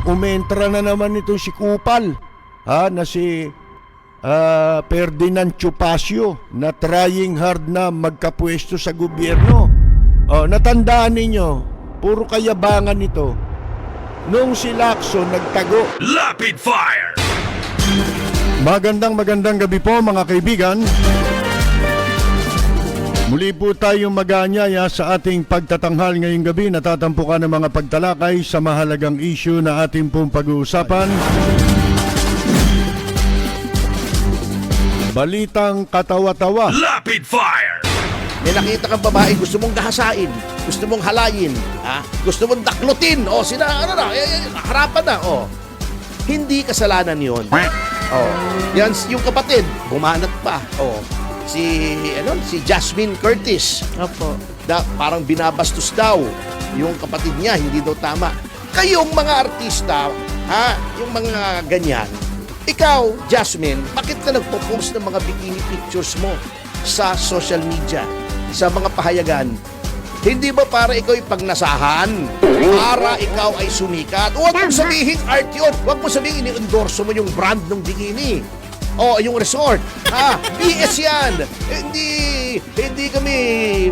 Umentra na naman itong si Kupal, na si Ferdinand Chupacio, na trying hard na magkapwesto sa gobyerno. Natandaan ninyo, puro kayabangan ito. Nung si Lacson nagtago. Rapid fire! Magandang gabi po mga kaibigan. Muli po tayong mag-aanyaya sa ating pagtatanghal ngayong gabi. Natatampukan ng mga pagtalakay sa mahalagang issue na ating pong pag-uusapan. Balitang katawa-tawa. Rapid fire! May nakita kang babae, gusto mong gahasain, gusto mong halayin, gusto mong daklutin, harapan na, Hindi kasalanan yon. Yan, yung kapatid, bumanat pa, Si Jasmine Curtis. Opo. Parang binabastos daw yung kapatid niya, hindi daw tama. Kayong mga artista, yung mga ganyan, ikaw, Jasmine, bakit ka nagpo-post ng mga bikini pictures mo sa social media, sa mga pahayagan? Hindi ba para ikaw ay pagnasahan? Para ikaw ay sumikat? Huwag mong sabihin art yun. Huwag mong sabihin ini-endorso mo yung brand ng bikini. Yung resort. BS yan. Hindi kami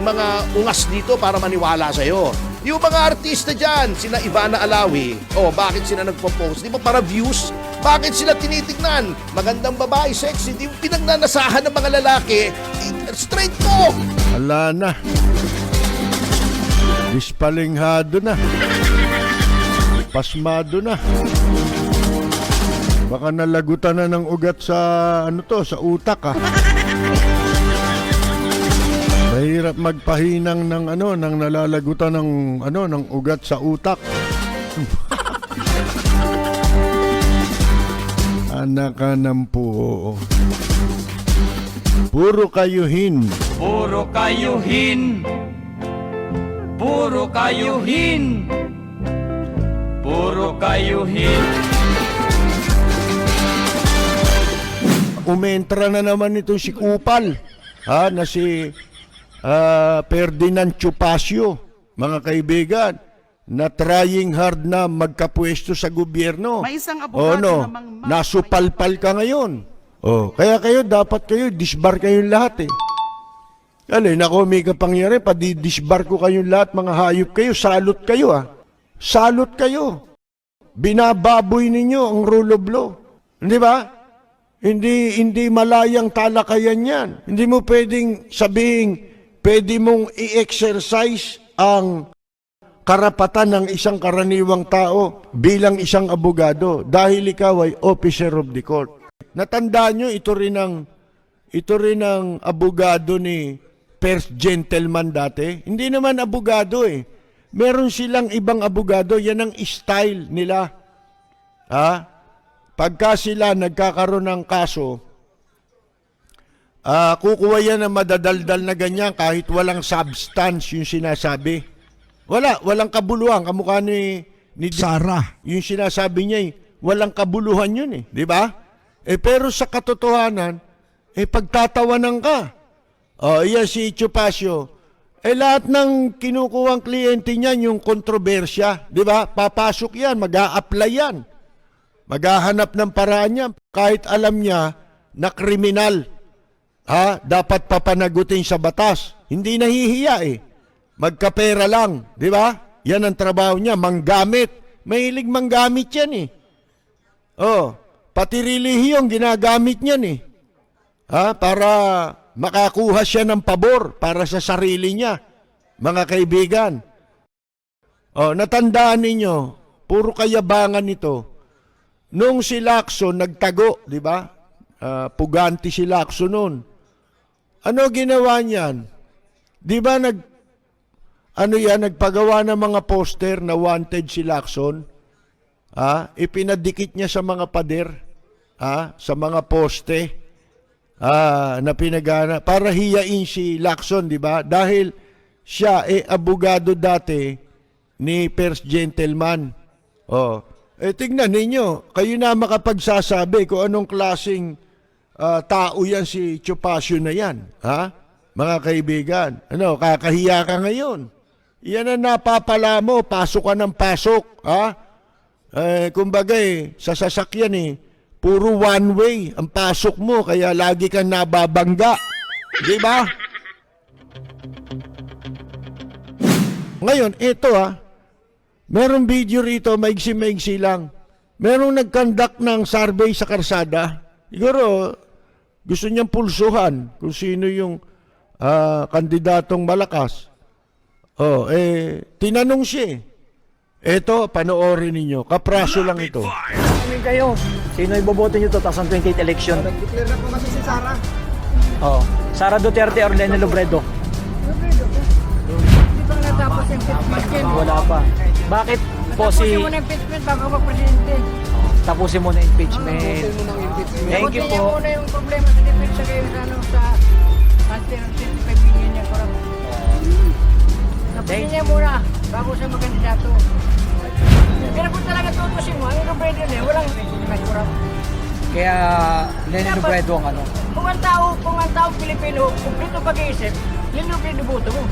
mga ungas dito para maniwala sa'yo. Yung mga artista dyan, sina Ivana Alawi, bakit sila nagpo-post? Di ba para views? Bakit sila tinitignan? Magandang babae, sexy, di pinagnanasahan ng mga lalaki. Straight mo! Wala na. Dispalinghado na. Pasmado na. Baka nalagutan na ng ugat sa sa utak Mahirap magpahinang ng ng nalalagutan ng ugat sa utak. Anak ka ng po. Puro kayuhin. Puro kayuhin. Puro kayuhin. Puro kayuhin. Umentra na naman itong si Kupal, na si Ferdinand Chupacio, mga kaibigan, na trying hard na magkapwesto sa gobyerno. May isang abogado namang nasupalpal ka ngayon. Kaya dapat disbar kayong lahat nako, may kapangyari, disbar ko kayong lahat, mga hayop kayo, salot kayo Salot kayo. Binababoy ninyo ang rule of law. Hindi ba? Hindi malayang talakayan yan. Hindi mo pwedeng sabihin, pwede mong i-exercise ang karapatan ng isang karaniwang tao bilang isang abogado dahil ikaw ay officer of the court. Natandaan nyo, ito rin ang abogado ni first gentleman dati. Hindi naman abogado Meron silang ibang abogado, yan ang style nila. Pagka sila nagkakaroon ng kaso, kukuha yan ng madadaldal na ganyan kahit walang substance yung sinasabi. Walang kabuluhan. Kamukha ni Sarah. Yung sinasabi niya, walang kabuluhan yun di ba? Pero sa katotohanan, pagtatawanan ka. Yan si Chupacio. Lahat ng kinukuhang kliyente niyan, yung kontrobersya, di ba? Papasok yan, mag-a-apply yan. Maghahanap ng paraan niya kahit alam niya na kriminal. Dapat papanagutin sa batas. Hindi nahihiya Magkapera lang, di ba? Yan ang trabaho niya, manggamit. Mahilig manggamit yan pati relihiyong ginagamit niyan para makakuha siya ng pabor para sa sarili niya. Mga kaibigan. Natandaan ninyo, puro kayabangan ito. Nung si Lacson nagtago, di ba? Puganti si Lacson noon. Ano ginawa niyan? Di ba nagpagawa ng mga poster na wanted si Lacson? Ipinadikit niya sa mga pader, sa mga poste, na pinagana para hiyain si Lacson, di ba? Dahil siya abogado dati ni first gentleman. Tignan ninyo, kayo na makapagsasabi kung anong klaseng tao yan si Chupacio na yan. Mga kaibigan, kakahiya ka ngayon. Yan ang napapala mo, pasok ka ng pasok. Kumbaga sa sasakyan puro one way ang pasok mo, kaya lagi kang nababangga. Di ba? Ngayon, ito merong video rito, maigsi-maigsi lang. Merong nag-conduct ng survey sa karsada. Siguro, gusto niyang pulsuhan kung sino yung kandidatong malakas. Tinanong siya. Ito, panoorin ninyo. Kapraso lang ito. Kami kayo. Sino iboboto nyo 2028 election? Nag-declare na po kasi si Sara. Oo. Sara Duterte or Leni Robredo? Hindi pa natapos yung impeachment. Wala pa. Bakit po Tapusin si... mo na impeachment bago mag-presidente. Tapusin mo na impeachment. Thank you Tapusin niya po. muna yung problema sa defense kayo sa country ng 65 billion niya korap. Tapusin niya muna bago siya magkandidato. Pero kung talaga tutusin mo, ang Robredo niya, walang nagkurap. Kaya Leni Robredo ang ano. Kung ang tao Pilipino, kumplito pag-iisip, Leni Robredo boto mo.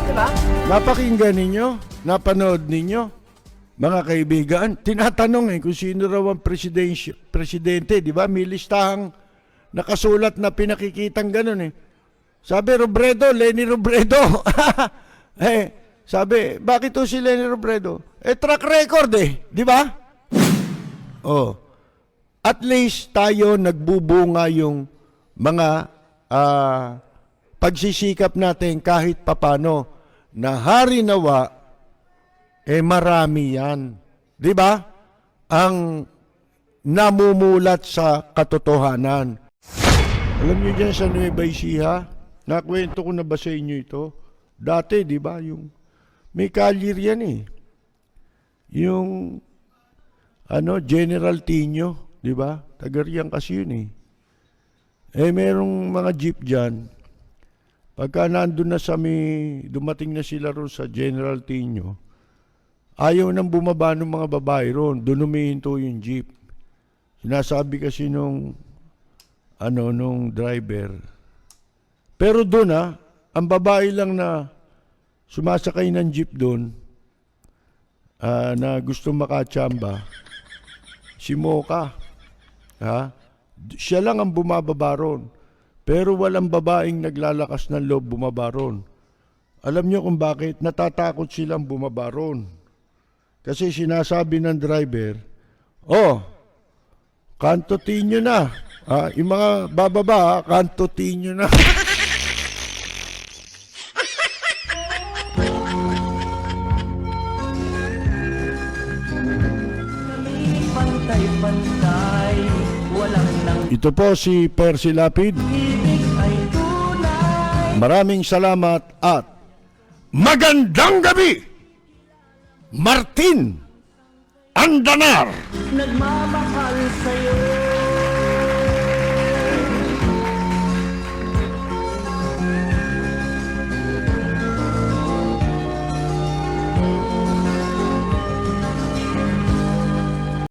Diba? Napakinggan ninyo? Napanood ninyo? Mga kaibigan, tinatanong kung sino raw ang presidente, di ba? May listahang nakasulat na pinakikitang ganun Sabi, Robredo, Leni Robredo. Sabi, bakit to si Leni Robredo? Track record di ba? At least tayo nagbubunga yung mga pagsisikap natin kahit papano na hari nawa, marami yan. Di ba? Ang namumulat sa katotohanan. Alam niyo dyan sa Nueva Ecija, nakwento ko na ba sa inyo ito? Dati, di ba, yung may kalir yan Yung General Tino, di ba? Taga-riyan kasi yun merong mga jeep dyan. Pagka nandun na dumating na sila ron sa General Tino, ayaw nang bumaba ng mga babae ron. Doon humihinto yung jeep. Sinasabi kasi nung driver. Pero doon ang babae lang na sumasakay ng jeep doon, na gusto makatsamba, si Mocha. Siya lang ang bumababa ron. Pero walang babaeng naglalakas ng loob bumaba ron. Alam niyo kung bakit? Natatakot silang bumaba ron. Kasi sinasabi ng driver, kantutin nyo na. Yung mga bababa, kantutin nyo na. Pantay-pantay, walang nang Ito po si Percy Lapid. ibig ay tunay. Maraming salamat at magandang gabi, Martin Andanar. Nagmamahal sa'yo.